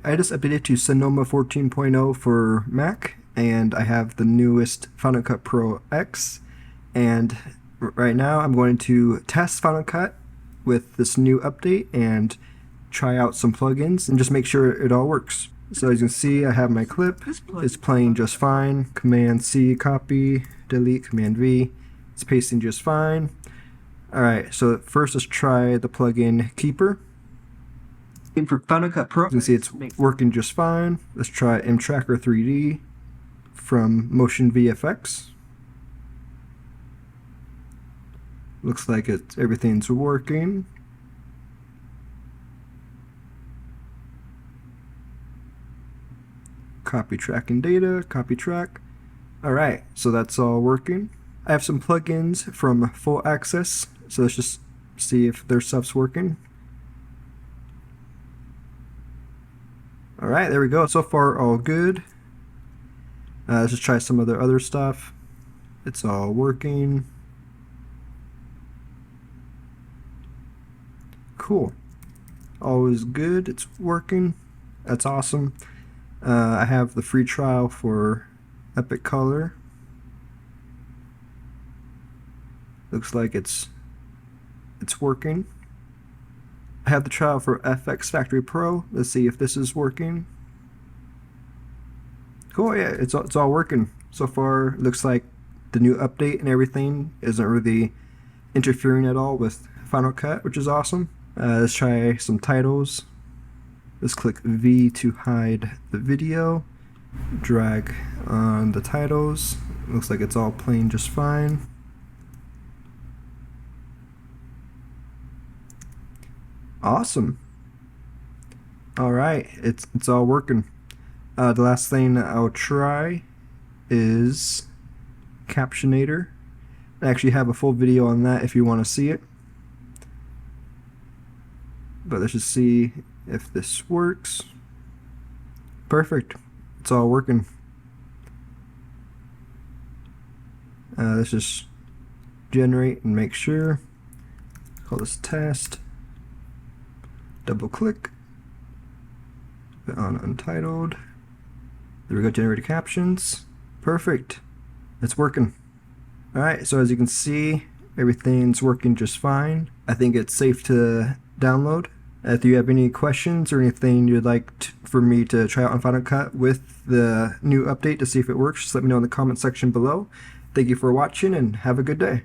I just updated to Sonoma 14.0 for Mac, and I have the newest Final Cut Pro X. And right now I'm going to test Final Cut with this new update and try out some plugins and just make sure it all works. So as you can see, I have my clip. It's playing just fine. Command C, copy, delete, Command V. It's pasting just fine. Alright, so first let's try the plugin Keeper. For Final Cut Pro, you can see it's working just fine. Let's try mTracker 3D from Motion VFX. Looks like everything's working. Copy tracking data, copy track. Alright, so that's all working. I have some plugins from Full Access, so let's just see if their stuff's working. Alright, there we go. So far, all good. Let's just try some of the other stuff. It's all working. Cool. Always good. It's working. That's awesome. I have the free trial for Epic Color. Looks like it's working. I have the trial for FX Factory Pro. Let's see if this is working. Cool, yeah, it's all working. So far, looks like the new update and everything isn't really interfering at all with Final Cut, which is awesome. Let's try some titles. Let's click V to hide the video. Drag on the titles. Looks like it's all playing just fine. Awesome. Alright, it's all working. The last thing I'll try is Captionator. I actually have a full video on that if you want to see it. But let's just see if this works. Perfect. It's all working. Let's just generate and make sure. Call this test. Double click. Put on untitled. There we go, generated captions. Perfect. It's working. Alright, so as you can see, everything's working just fine. I think it's safe to download. If you have any questions or anything you'd like for me to try out on Final Cut with the new update to see if it works, just let me know in the comment section below. Thank you for watching and have a good day.